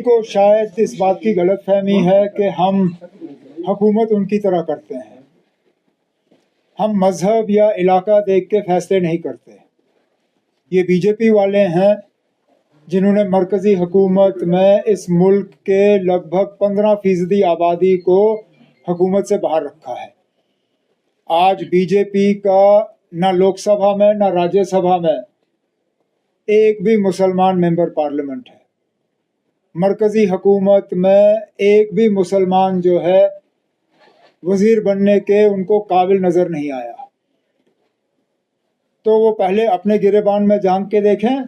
को शायद इस बात की गलतफहमी है कि हम हुकूमत उनकी तरह करते हैं। हम मज़हब या इलाका देख के फैसले नहीं करते। ये बीजेपी वाले हैं जिन्होंने मरकज़ी हुकूमत में इस मुल्क के लगभग 15% आबादी को हुकूमत से बाहर रखा है। आज बीजेपी का ना लोकसभा में ना राज्यसभा में एक भी मुसलमान मेंबर पार्लियामेंट है। मरकज़ी हुकूमत में एक भी मुसलमान जो है वज़ीर बनने के उनको काबिल नज़र नहीं आया। तो वो पहले अपने गिरेबान में झांक के देखें,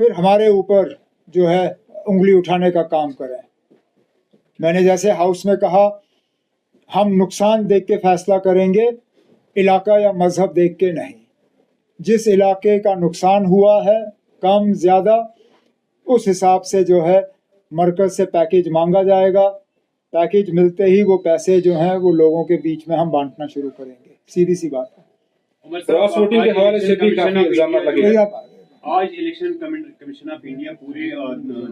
फिर हमारे ऊपर जो है उंगली उठाने का काम करें। मैंने जैसे हाउस में कहा, हम नुकसान देख के फैसला करेंगे, इलाका या मज़हब देख के नहीं। जिस इलाके का नुकसान हुआ है कम ज़्यादा, उस हिसाब से जो है मरकज़ से पैकेज मांगा जाएगा। पैकेज मिलते ही वो पैसे जो हैं वो लोगों के बीच में हम बांटना शुरू करेंगे। सीधी सी बात है। क्रॉस वोटिंग के हवाले से भी काफी इल्जाम लगे। आज इलेक्शन कमीशन ऑफ इंडिया पूरे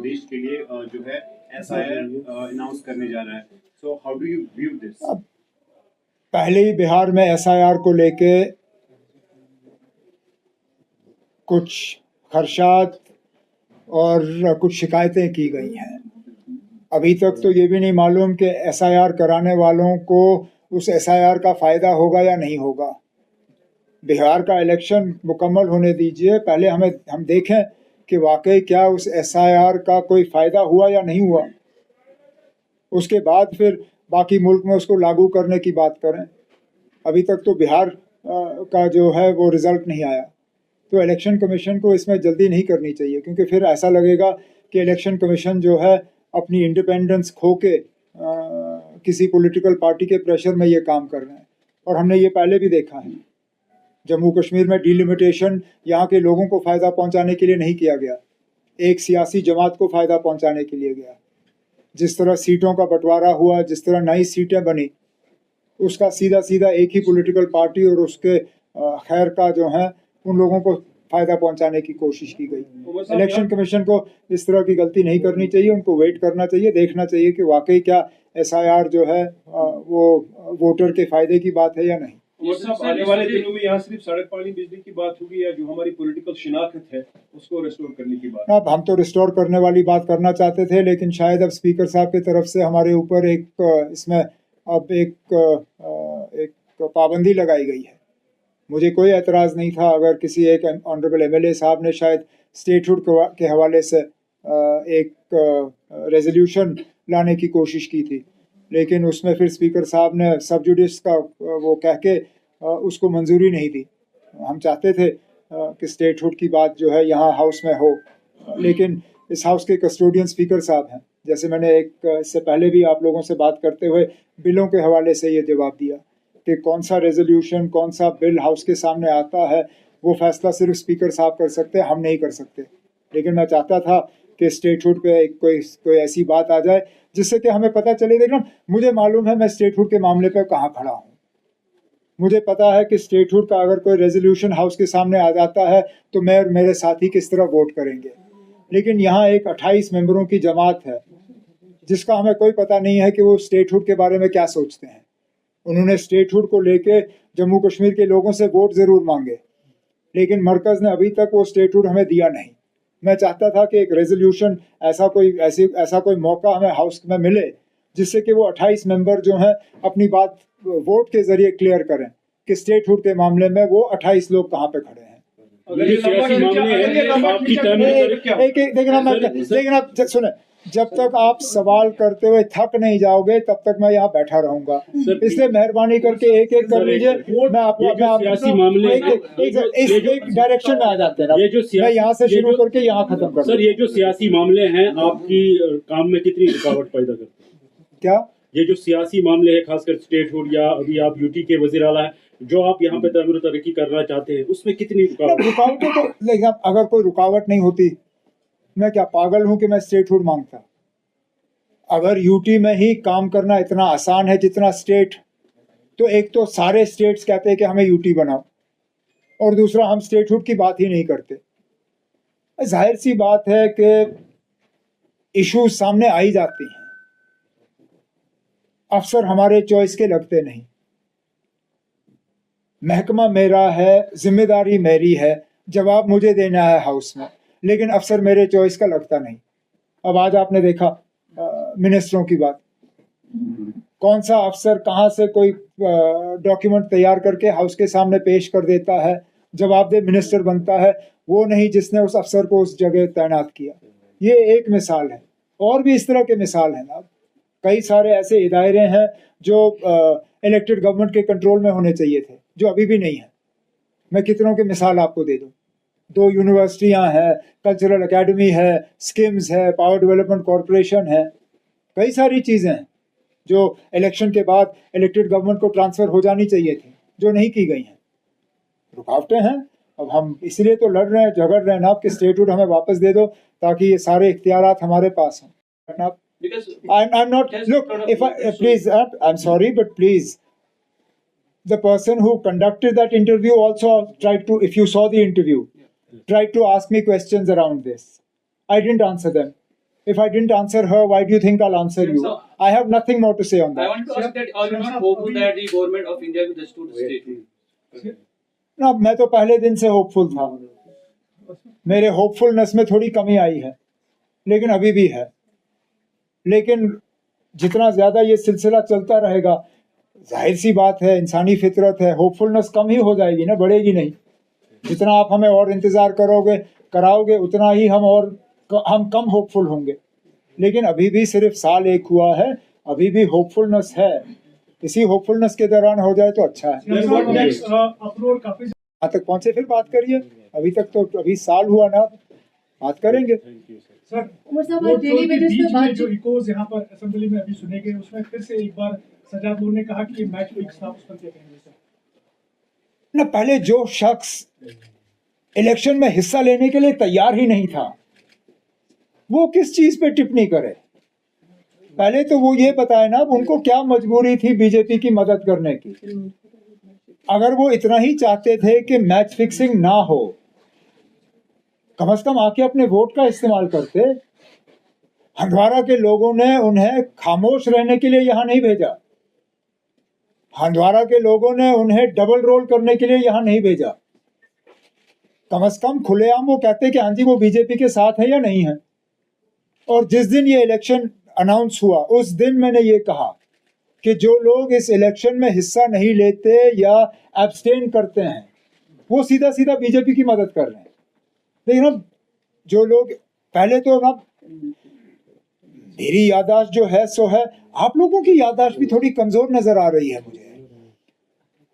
देश के लिए जो है SIR अनाउंस करने जा रहा है। So how do you view this? पहले ही बिहार में SIR को लेके कुछ खदशात और कुछ शिकायतें की गई हैं। अभी तक तो ये भी नहीं मालूम कि SIR कराने वालों को उस SIR का फ़ायदा होगा या नहीं होगा। बिहार का इलेक्शन मुकम्मल होने दीजिए, पहले हम देखें कि वाकई क्या उस SIR का कोई फ़ायदा हुआ या नहीं हुआ। उसके बाद फिर बाकी मुल्क में उसको लागू करने की बात करें। अभी तक तो बिहार का जो है वो रिज़ल्ट नहीं आया। तो इलेक्शन कमीशन को इसमें जल्दी नहीं करनी चाहिए, क्योंकि फिर ऐसा लगेगा कि इलेक्शन कमीशन जो है अपनी इंडिपेंडेंस खो के किसी पॉलिटिकल पार्टी के प्रेशर में ये काम कर रहे हैं। और हमने ये पहले भी देखा है। जम्मू कश्मीर में डिलिमिटेशन यहाँ के लोगों को फ़ायदा पहुँचाने के लिए नहीं किया गया, एक सियासी जमात को फ़ायदा पहुँचाने के लिए गया। जिस तरह सीटों का बंटवारा हुआ, जिस तरह नई सीटें बनी, उसका सीधा सीधा एक ही पॉलिटिकल पार्टी और उसके खैर का जो है उन लोगों को फ़ायदा पहुंचाने की कोशिश की गई। इलेक्शन कमीशन को इस तरह की गलती नहीं करनी चाहिए। उनको वेट करना चाहिए, देखना चाहिए कि वाकई क्या SIR जो है वो वोटर के फ़ायदे की बात है या नहीं। आने वाले दिनों में यहाँ सिर्फ सड़क, पानी, बिजली की बात होगी या जो हमारी पॉलिटिकल शिनाख्त है उसको रिस्टोर करने की बात? अब हम तो रिस्टोर करने वाली बात करना चाहते थे, लेकिन शायद अब स्पीकर साहब की तरफ से हमारे ऊपर इसमें अब एक पाबंदी लगाई गई है। मुझे कोई एतराज़ नहीं था अगर किसी एक ऑनरेबल MLA साहब ने शायद स्टेटहुड के हवाले से एक रेजोल्यूशन लाने की कोशिश की थी, लेकिन उसमें फिर स्पीकर साहब ने सब जुडिस का वो कह के उसको मंजूरी नहीं दी। हम चाहते थे कि स्टेटहुड की बात जो है यहाँ हाउस में हो, लेकिन इस हाउस के कस्टोडियन स्पीकर साहब हैं। जैसे मैंने इससे पहले भी आप लोगों से बात करते हुए बिलों के हवाले से ये जवाब दिया कि कौन सा रेजोल्यूशन, कौन सा बिल हाउस के सामने आता है, वो फैसला सिर्फ स्पीकर साहब कर सकते हैं, हम नहीं कर सकते। लेकिन मैं चाहता था कि स्टेटहुड पे कोई ऐसी बात आ जाए जिससे कि हमें पता चले। देखना, मुझे मालूम है मैं स्टेटहुड के मामले पे कहाँ खड़ा हूँ। मुझे पता है कि स्टेटहुड का अगर कोई रेजोल्यूशन हाउस के सामने आ जाता है तो मैं और मेरे साथी किस तरह वोट करेंगे। लेकिन यहाँ एक 28 मेंबरों की जमात है जिसका हमें कोई पता नहीं है कि वो स्टेटहुड के बारे में क्या सोचते हैं। उन्होंने स्टेटहुड को लेके जम्मू कश्मीर के लोगों से वोट ज़रूर मांगे, लेकिन मरकज़ ने अभी तक वो स्टेटहुड हमें दिया नहीं। मैं चाहता था कि एक रेजोल्यूशन, ऐसा कोई मौका हमें हाउस में मिले जिससे कि वो 28 मेंबर जो हैं अपनी बात वोट के ज़रिए क्लियर करें कि स्टेटहुड के मामले में वो 28 लोग कहाँ पे खड़े हैं। देखना सुने, जब तक आप सवाल करते हुए थक नहीं जाओगे तब तक मैं यहाँ बैठा रहूंगा। इसलिए मेहरबानी करके एक एक कर लीजिए। मैं एक डायरेक्शन में आ जाते हैं। मैं यहाँ से शुरू करके यहाँ खत्म कर। सर, ये जो सियासी मामले हैं आपकी काम में कितनी रुकावट पैदा करते हैं? क्या ये जो सियासी मामले हैं, खासकर स्टेटहुड या अभी आप यूटी के वज़ीर आला हैं, जो आप यहाँ पे तरक्की करना चाहते हैं, उसमें कितनी रुकावटें तो लेकिन अगर कोई रुकावट नहीं होती, मैं क्या पागल हूं कि मैं स्टेटहुड मांगता? अगर यूटी में ही काम करना इतना आसान है जितना स्टेट, तो एक तो सारे स्टेट्स कहते हैं कि हमें यूटी बनाओ, और दूसरा हम स्टेटहुड की बात ही नहीं करते। जाहिर सी बात है कि इश्यूज सामने आई जाती हैं, अफसर हमारे चॉइस के लगते नहीं। महकमा मेरा है, जिम्मेदारी मेरी है, जवाब मुझे देना है हाउस में, लेकिन अफसर मेरे चॉइस का लगता नहीं। अब आज आपने देखा मिनिस्टरों की बात, कौन सा अफसर कहाँ से कोई डॉक्यूमेंट तैयार करके हाउस के सामने पेश कर देता है, जवाबदेह मिनिस्टर बनता है, वो नहीं जिसने उस अफसर को उस जगह तैनात किया। ये एक मिसाल है, और भी इस तरह के मिसाल हैं ना। कई सारे ऐसे इदारे हैं जो इलेक्टेड गवर्नमेंट के कंट्रोल में होने चाहिए थे, जो अभी भी नहीं है। मैं कितनों की मिसाल आपको दे दूं। 2 यूनिवर्सिटियां हैं, कल्चरल एकेडमी है, स्किम्स है, पावर डेवलपमेंट कॉरपोरेशन है, कई सारी चीज़ें हैं जो इलेक्शन के बाद इलेक्टेड गवर्नमेंट को ट्रांसफ़र हो जानी चाहिए थी, जो नहीं की गई हैं। रुकावटें हैं। अब हम इसलिए तो लड़ रहे हैं, झगड़ रहे हैं ना कि स्टेटहुड हमें वापस दे दो, ताकि ये सारे इख्तियारात हमारे पास हों। Because I'm not, look, if I, please, I'm sorry, but please, the person who conducted that interview also tried to, if you saw the interview, tried to ask me questions around this. I didn't answer them. If I didn't answer her, why do you think I'll answer you? So- I have nothing more to say on I that. want to ask that are you not hopeful that the government of India will restore the state? ना, मैं तो पहले दिन से hopeful था। मेरे hopefulness में थोड़ी कमी आई है, लेकिन अभी भी है। लेकिन जितना ज़्यादा ये सिलसिला चलता रहेगा, जाहिर सी बात है, इंसानी फितरत है, होपफुलनेस कम ही हो जाएगी ना, बढ़ेगी नहीं। जितना आप हमें और इंतज़ार कराओगे, उतना ही हम कम होपफुल होंगे। लेकिन अभी भी सिर्फ साल 1 हुआ है, अभी भी होपफुलनेस है। इसी होपफुलनेस के दौरान हो जाए तो अच्छा है। यहाँ तक पहुँचे फिर बात करिए। अभी तक तो अभी साल हुआ ना, बात करेंगे। उमर साहब, आज डेली वेजेस पे बात जो इकोज यहाँ पर असेंबली में अभी सुने गए, उसमें फिर से एक बार सजाद लोन ने कहा कि ये मैच फिक्स था, उस पर क्या कहेंगे सर? ना, पहले जो शख्स इलेक्शन में हिस्सा लेने के लिए तैयार ही नहीं था, वो किस चीज पे टिप्पणी करे? पहले तो वो ये बताए ना, उनको क्या मजबूरी थी बीजेपी की मदद करने की। अगर वो इतना ही चाहते थे कि मैच फिक्सिंग ना हो, कम से कम आके अपने वोट का इस्तेमाल करते। हंदवाड़ा के लोगों ने उन्हें खामोश रहने के लिए यहाँ नहीं भेजा। हंदवाड़ा के लोगों ने उन्हें डबल रोल करने के लिए यहाँ नहीं भेजा। कम से कम खुलेआम वो कहते कि हाँ जी, वो बीजेपी के साथ है या नहीं है। और जिस दिन ये इलेक्शन अनाउंस हुआ, उस दिन मैंने ये कहा कि जो लोग इस इलेक्शन में हिस्सा नहीं लेते या एब्सटेन करते हैं, वो सीधा सीधा बीजेपी की मदद कर रहे हैं। लेकिन अब जो लोग पहले तो ना, मेरी याददाश्त जो है सो है, आप लोगों की याददाश्त भी थोड़ी कमजोर नजर आ रही है मुझे।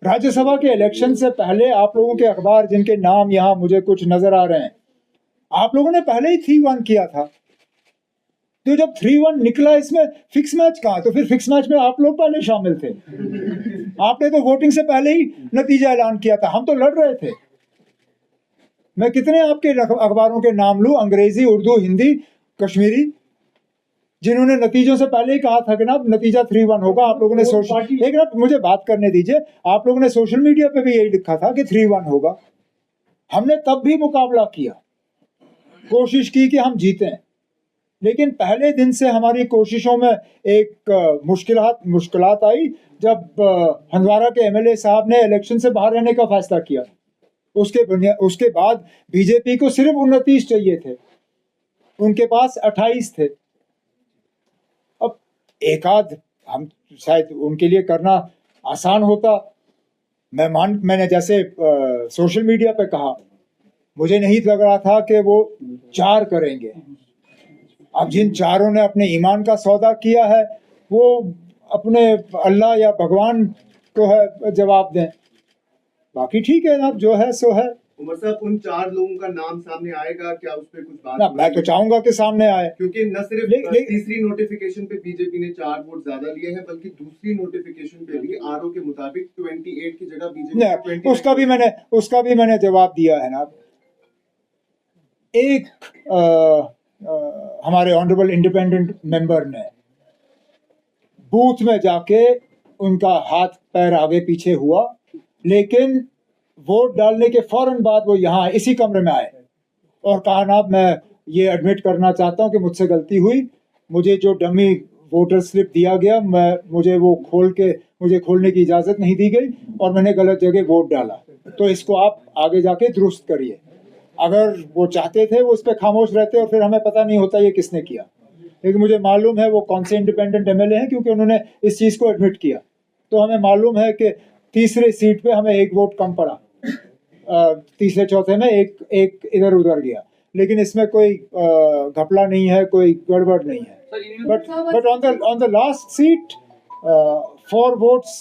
राज्यसभा के इलेक्शन से पहले आप लोगों के अखबार जिनके नाम यहाँ मुझे कुछ नजर आ रहे हैं, आप लोगों ने पहले ही 3-1 किया था। तो जब 3-1 निकला, इसमें फिक्स मैच कहाँ? तो फिर फिक्स मैच में आप लोग पहले शामिल थे। आपने तो वोटिंग से पहले ही नतीजा ऐलान किया था, हम तो लड़ रहे थे। मैं कितने आपके अखबारों के नाम लूं, अंग्रेजी, उर्दू, हिंदी, कश्मीरी, जिन्होंने नतीजों से पहले ही कहा था कि ना नतीजा 3-1 होगा। आप लोगों ने सोशल, एक मिनट मुझे बात करने दीजिए, आप लोगों ने सोशल मीडिया पे भी यही लिखा था कि 3-1 होगा। हमने तब भी मुकाबला किया, कोशिश की कि हम जीतें, लेकिन पहले दिन से हमारी कोशिशों में एक मुश्किलात आई जब हंदवाड़ा के एमएलए साहब ने इलेक्शन से बाहर रहने का फैसला किया। उसके बाद बीजेपी को सिर्फ 29 चाहिए थे, उनके पास 28 थे। अब एक आध हम शायद उनके लिए करना आसान होता। मैंने जैसे सोशल मीडिया पे कहा, मुझे नहीं लग रहा था कि वो 4 करेंगे। अब जिन 4 ने अपने ईमान का सौदा किया है, वो अपने अल्लाह या भगवान को है जवाब दें। बाकी ठीक है ना, जो है सो है। उमर साहब, उन 4 लोगों का नाम सामने आएगा क्या? उस पे कुछ बात ना, मैं तो चाहूंगा कि सामने आए, क्योंकि न सिर्फ तीसरी नोटिफिकेशन पे बीजेपी ने 4 वोट ज्यादा लिए हैं, बल्कि दूसरी नोटिफिकेशन पे भी आरओ के मुताबिक 28 की जगह बीजेपी उसका भी मैंने जवाब दिया है ना। एक हमारे ऑनरेबल इंडिपेंडेंट मेंबर ने बूथ में जाके उनका हाथ पैर आगे पीछे हुआ, लेकिन वोट डालने के फौरन बाद वो यहाँ इसी कमरे में आए और कहा ना मैं ये एडमिट करना चाहता हूँ कि मुझसे गलती हुई। मुझे जो डमी वोटर स्लिप दिया गया, मुझे वो मुझे खोलने की इजाज़त नहीं दी गई और मैंने गलत जगह वोट डाला। तो इसको आप आगे जाके दुरुस्त करिए। अगर वो चाहते थे वो उस पर खामोश रहते और फिर हमें पता नहीं होता ये किसने किया, लेकिन मुझे मालूम है वो कौन से इंडिपेंडेंट एमएलए हैं, क्योंकि उन्होंने इस चीज़ को एडमिट किया। तो हमें मालूम है कि तीसरे सीट पे हमें एक वोट कम पड़ा, तीसरे चौथे में एक इधर उधर गया, लेकिन इसमें कोई घपला नहीं है, कोई गड़बड़ नहीं है। But on the last seat, 4 votes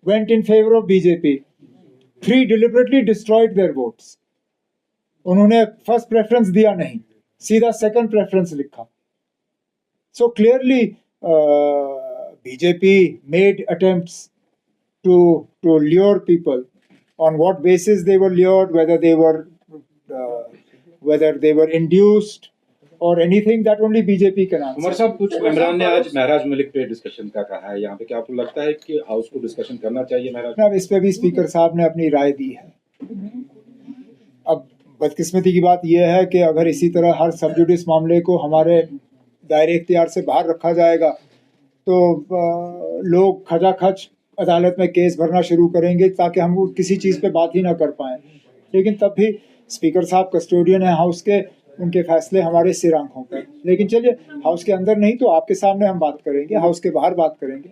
went in favor of BJP. 3 deliberately destroyed their votes. उन्होंने फर्स्ट प्रेफरेंस दिया नहीं, सीधा सेकंड प्रेफरेंस लिखा। So clearly, BJP made attempts to lure people. On what basis they were lured, whether they were induced or anything, that only BJP can answer. Umar साहब, कुछ मेंबरान ने आज महराज मलिक पे डिस्कशन का कहा है यहाँ पे, क्या आपको लगता है कि हाउस को डिस्कशन करना चाहिए महराज? अब इस पे भी स्पीकर साहब ने अपनी राय दी है। अब बदकिस्मती की बात यह है कि अगर इसी तरह हर सब जुडिस मामले को हमारे दायरे इख्तियार से बाहर रखा जाएगा तो लोग खचाखच अदालत में केस भरना शुरू करेंगे ताकि हम किसी चीज़ पे बात ही ना कर पाएँ। लेकिन तब भी स्पीकर साहब कस्टोडियन है हाउस के, उनके फैसले हमारे सिर आंखों पर। लेकिन चलिए, हाउस के अंदर नहीं तो आपके सामने हम बात करेंगे, हाउस के बाहर बात करेंगे।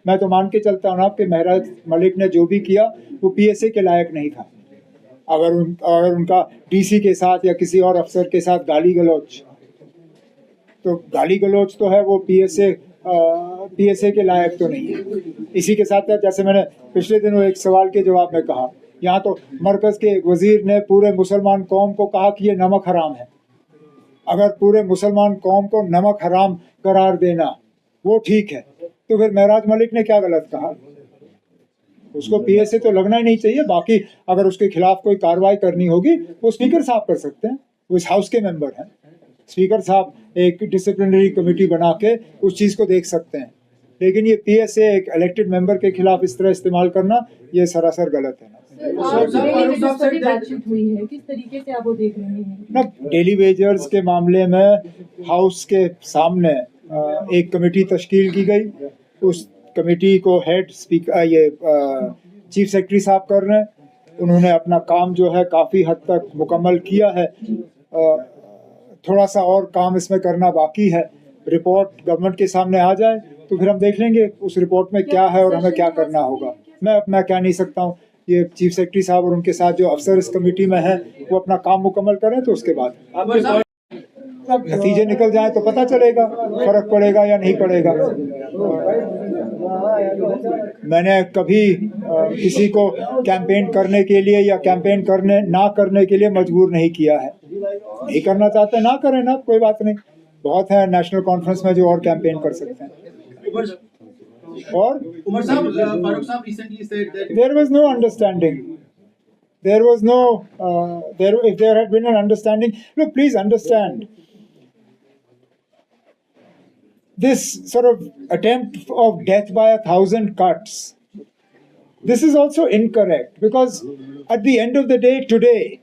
मैं तो मान के चलता हूँ कि महराज मलिक ने जो भी किया वो पीएसए के लायक नहीं था। अगर उनका डीसी के साथ या किसी और अफसर के साथ गाली गलौज तो है, वो पीएसए के लायक तो नहीं है। इसी के साथ जैसे मैंने पिछले दिनों एक सवाल के जवाब में कहा, यहाँ तो मरकज के एक वजीर ने पूरे मुसलमान कौम को कहा कि ये नमक हराम है। अगर पूरे मुसलमान कौम को नमक हराम करार देना वो ठीक है, तो फिर महराज मलिक ने क्या गलत कहा? उसको पीएसए तो लगना ही नहीं चाहिए। बाकी अगर उसके खिलाफ कोई कार्रवाई करनी होगी वो स्पीकर साहब कर सकते हैं, वो इस हाउस के मेंबर हैं। स्पीकर साहब एक डिसिप्लिनरी कमेटी बना के उस चीज़ को देख सकते हैं। लेकिन ये पीएसए एक इलेक्टेड मेंबर के खिलाफ इस तरह इस्तेमाल करना ये सरासर गलत है बातचीत हुई है, किस तरीके से आप वो देख रहे हैं? ना, डेली वेजर्स के मामले में हाउस के सामने एक कमेटी तश्कील की गई। उस कमेटी को हेड स्पीकर चीफ सेक्रेटरी साहब कर रहे हैं। उन्होंने अपना काम जो है काफ़ी हद तक मुकम्मल किया है। थोड़ा सा और काम इसमें करना बाकी है। रिपोर्ट गवर्नमेंट के सामने आ जाए तो फिर हम देख लेंगे उस रिपोर्ट में क्या है और हमें क्या करना होगा। मैं कह नहीं सकता हूँ। ये चीफ सेक्रेटरी साहब और उनके साथ जो अफसर इस कमेटी में हैं वो अपना काम मुकम्मल करें, तो उसके बाद नतीजे निकल जाए तो पता चलेगा फर्क पड़ेगा या नहीं पड़ेगा। मैंने कभी किसी को कैंपेन करने के लिए या कैंपेन ना करने के लिए मजबूर नहीं किया है। नहीं करना चाहते ना करें ना, कोई बात नहीं। बहुत है नेशनल कॉन्फ्रेंस में जो और कैंपेन कर सकते हैं। और उमर साहब, फारूक साहब recently said that there was no understanding. There was no if there had been an understanding. Look, please understand. This sort of attempt of death by 1,000 cuts, this is also incorrect, because at the end of the day today,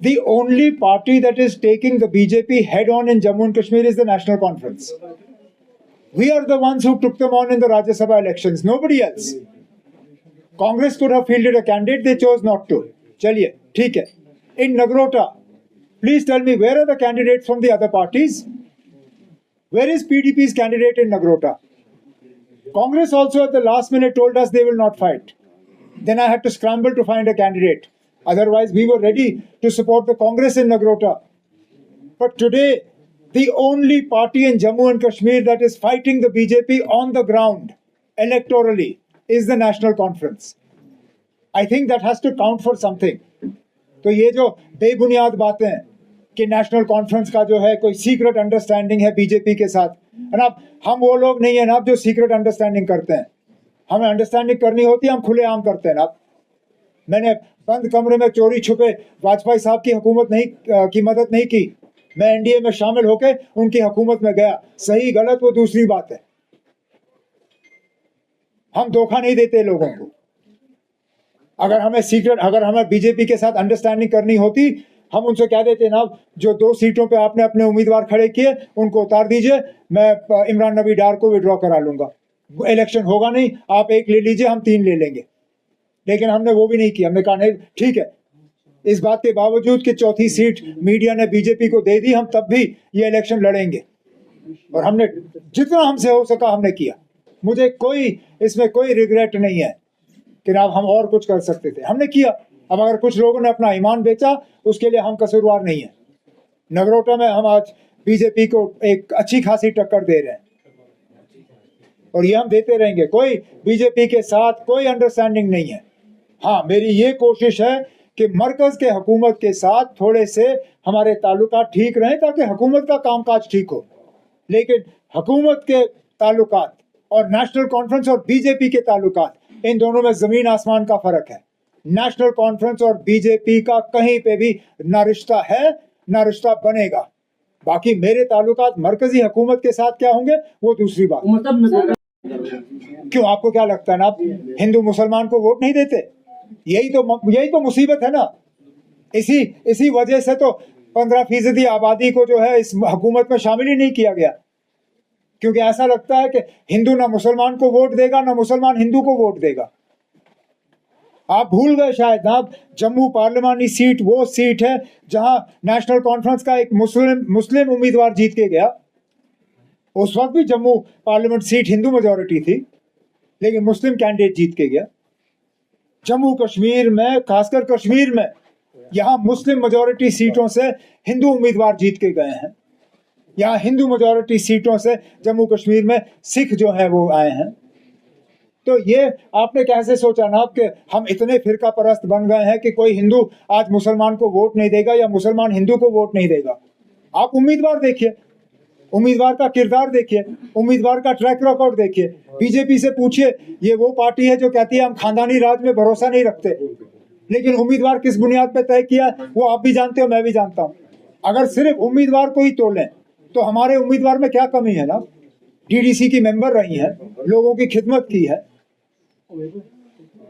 the only party that is taking the BJP head on in Jammu and Kashmir is the National Conference. We are the ones who took them on in the Rajya Sabha elections, nobody else. Congress could have fielded a candidate, they chose not to. Chaliye, theek hai. In Nagrota, please tell me, where are the candidates from the other parties? Where is PDP's candidate in Nagrota? Congress also at the last minute told us they will not fight. Then I had to scramble to find a candidate. Otherwise, we were ready to support the Congress in Nagrota. But today, the only party in Jammu and Kashmir that is fighting the BJP on the ground electorally is the National Conference. I think that has to count for something. तो ये जो बेबुनियाद बातें कि national conference का जो है कोई सीक्रेट अंडरस्टैंडिंग है बीजेपी के साथ, है ना, हम वो लोग नहीं है ना जो सीक्रेट अंडरस्टैंडिंग करते हैं। हमें अंडरस्टैंडिंग करनी होती है, हम खुलेआम करते हैं ना। मैंने बंद कमरे में चोरी छुपे वाजपेयी साहब की हुकूमत की मदद नहीं की। मैं एनडीए में शामिल होकर उनकी हुकूमत में गया। सही गलत वो दूसरी बात है। हम धोखा नहीं देते लोगों को। अगर हमें बीजेपी के साथ अंडरस्टैंडिंग करनी होती हम उनसे कह देते ना, जो 2 सीटों पे आपने अपने उम्मीदवार खड़े किए उनको उतार दीजिए, मैं इमरान नबी डार को विड्रॉ करा लूंगा, इलेक्शन होगा नहीं, आप 1 ले लीजिए, हम 3 ले लेंगे। लेकिन हमने वो भी नहीं किया। हमने कहा नहीं ठीक है, इस बात के बावजूद कि चौथी सीट मीडिया ने बीजेपी को दे दी, हम तब भी ये इलेक्शन लड़ेंगे, और हमने जितना हमसे हो सका हमने किया। मुझे कोई इसमें कोई रिग्रेट नहीं है कि ना हम और कुछ कर सकते थे, हमने किया। अब अगर कुछ लोगों ने अपना ईमान बेचा, उसके लिए हम कसूरवार नहीं है। नगरोटा में हम आज बीजेपी को एक अच्छी खासी टक्कर दे रहे हैं, और ये हम देते रहेंगे। कोई बीजेपी के साथ कोई अंडरस्टैंडिंग नहीं है। हाँ, मेरी ये कोशिश है कि मरकज के हुकूमत के साथ थोड़े से हमारे ताल्लुकात ठीक रहें, ताकि हुकूमत का कामकाज ठीक हो। लेकिन हुकूमत के ताल्लुकात और नेशनल कॉन्फ्रेंस और बीजेपी के ताल्लुकात, इन दोनों में ज़मीन आसमान का फ़र्क है। नेशनल कॉन्फ्रेंस और बीजेपी का कहीं पे भी ना रिश्ता है ना रिश्ता बनेगा। बाकी मेरे ताल्लुकात मरकजी हुकूमत के साथ क्या होंगे वो दूसरी बात। क्यों, आपको क्या लगता है ना, आप हिंदू मुसलमान को वोट नहीं देते? यही तो मुसीबत है ना। इसी वजह से तो 15% आबादी को जो है इस हुकूमत में शामिल ही नहीं किया गया, क्योंकि ऐसा लगता है कि हिंदू ना मुसलमान को वोट देगा ना मुसलमान हिंदू को वोट देगा। आप भूल गए शायद ना, जम्मू पार्लिमानी सीट वो सीट है जहां नेशनल कॉन्फ्रेंस का एक मुस्लिम उम्मीदवार जीत के गया। उस वक्त भी Jammu parliament seat Hindu majority थी, लेकिन मुस्लिम कैंडिडेट जीत के गया। जम्मू कश्मीर में, खासकर कश्मीर में, यहाँ मुस्लिम मेजॉरिटी सीटों से हिंदू उम्मीदवार जीत के गए हैं। यहाँ हिंदू मेजॉरिटी सीटों से जम्मू कश्मीर में सिख जो है वो आए हैं। तो ये आपने कैसे सोचा ना कि हम इतने फिरका परस्त बन गए हैं कि कोई हिंदू आज मुसलमान को वोट नहीं देगा या मुसलमान हिंदू को वोट नहीं देगा? आप उम्मीदवार देखिए, उम्मीदवार का किरदार देखिए, उम्मीदवार का ट्रैक रिकॉर्ड देखिए। बीजेपी से पूछिए, ये वो पार्टी है जो कहती है हम खानदानी राज में भरोसा नहीं रखते, लेकिन उम्मीदवार किस बुनियाद पर तय किया वो आप भी जानते हो, मैं भी जानता हूँ। अगर सिर्फ उम्मीदवार को ही तोलें तो हमारे उम्मीदवार में क्या कमी है ना? डीडीसी की मेंबर रही हैं, लोगों की खिदमत की है।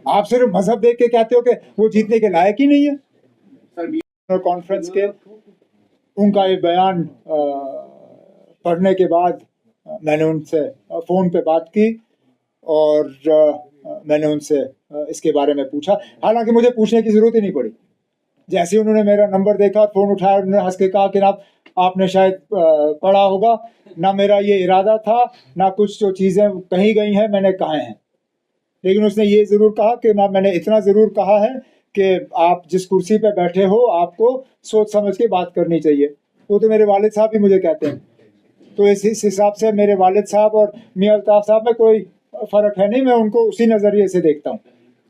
आप सिर्फ मजहब देख के कहते हो कि वो जीतने के लायक ही नहीं है। कॉन्फ्रेंस के उनका ये बयान पढ़ने के बाद मैंने उनसे फ़ोन पे बात की और मैंने उनसे इसके बारे में पूछा। हालांकि मुझे पूछने की ज़रूरत ही नहीं पड़ी। जैसे ही उन्होंने मेरा नंबर देखा, फ़ोन उठाया, उन्होंने हंस के कहा कि ना आपने शायद पढ़ा होगा, ना मेरा ये इरादा था, ना कुछ जो चीज़ें कही गई हैं मैंने कहे हैं। लेकिन उसने ये ज़रूर कहा कि ना, मैंने इतना ज़रूर कहा है कि आप जिस कुर्सी पे बैठे हो आपको सोच समझ के बात करनी चाहिए। वो तो मेरे वालिद साहब भी मुझे कहते हैं। तो इस हिसाब से मेरे वालिद साहब और मियां अल्ताफ़ साहब में कोई फ़र्क है नहीं, मैं उनको उसी नज़रिए से देखता हूँ।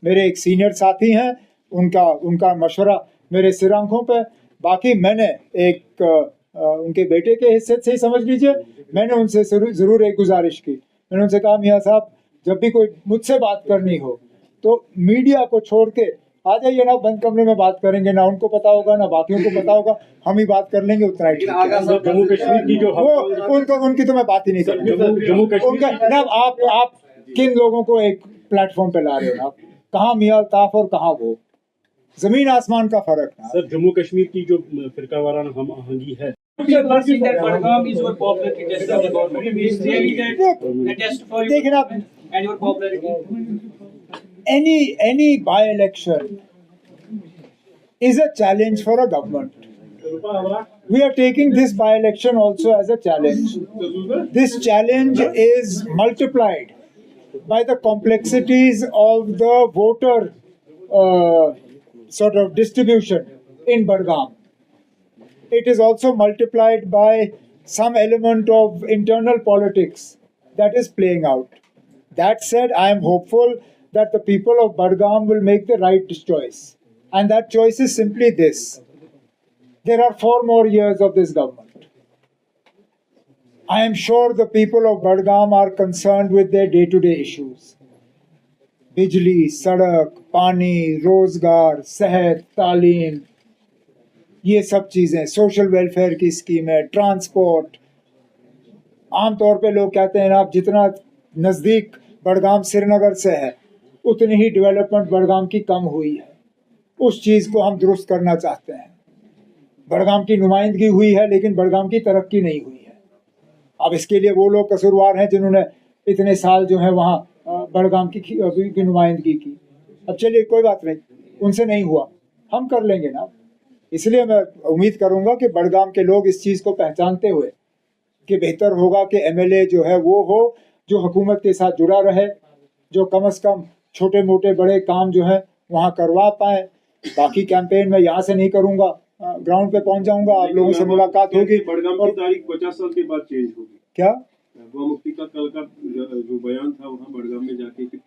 मेरे एक सीनियर साथी हैं, उनका मशवरा मेरे सिर आंखों पे। बाकी मैंने एक उनके बेटे के हैसियत से ही समझ लीजिए, मैंने उनसे ज़रूर एक गुजारिश की। मैंने उनसे कहा, मियाँ साहब जब भी कोई मुझसे बात करनी हो तो मीडिया को छोड़ के आ जाइए ना, बंद कमरे में बात करेंगे, ना उनको पता होगा ना बाकियों को पता होगा, हम ही बात कर लेंगे, उतना ही ठीक है। जम्मू कश्मीर की जो उनकी तो मैं बात ही नहीं करूँगा। जम्मू कश्मीर आप किन लोगों को एक प्लेटफॉर्म पे ला रहे हो? आप कहाँ मियां अल्ताफ और कहाँ वो, जमीन आसमान का फर्क है। सर, जम्मू कश्मीर की जो फिरका वाराना हम आहंगी है, Budgam is your popularity test of the government. Is really that a test for you देखिए ना, and your popularity? any by-election is a challenge for a government. We are taking this by-election also as a challenge. This challenge is multiplied by the complexities of the voter sort of distribution in Budgam. It is also multiplied by some element of internal politics that is playing out. That said, I am hopeful that the people of Budgam will make the right choice. And that choice is simply this. There are 4 more years of this government. I am sure the people of Budgam are concerned with their day-to-day issues. Bijli, sadak, pani, rozgar, sehat, talim, ये सब चीज़ें, social welfare की स्कीमें, transport. आम तौर पे लोग कहते हैं ना, आप जितना नज़दीक बडगाम श्रीनगर से है उतनी ही डेवलपमेंट बडगाम की कम हुई है। उस चीज़ को हम दुरुस्त करना चाहते हैं। बड़गाम की नुमाइंदगी हुई है लेकिन बड़गाम की तरक्की नहीं हुई है। अब इसके लिए वो लोग कसूरवार हैं जिन्होंने इतने साल जो है वहाँ बड़गाम की नुमाइंदगी की। अब चलिए कोई बात नहीं, उनसे नहीं हुआ, हम कर लेंगे ना। इसलिए मैं उम्मीद करूंगा कि बड़गाम के लोग इस चीज़ को पहचानते हुए कि बेहतर होगा कि एमएलए जो है वो हो जो हुकूमत के साथ जुड़ा रहे, जो कम से कम छोटे मोटे बड़े काम जो है वहाँ करवा पाए। बाकी कैंपेन मैं यहाँ से नहीं करूँगा, ग्राउंड पे पहुँच जाऊँगा, आप लोगों से मुलाकात होगी। बड़गाम की तारीख 50 साल के बाद चेंज होगी क्या गौ मुक्ति का कल का जो बयान था वहाँ बड़गाम में जाके कि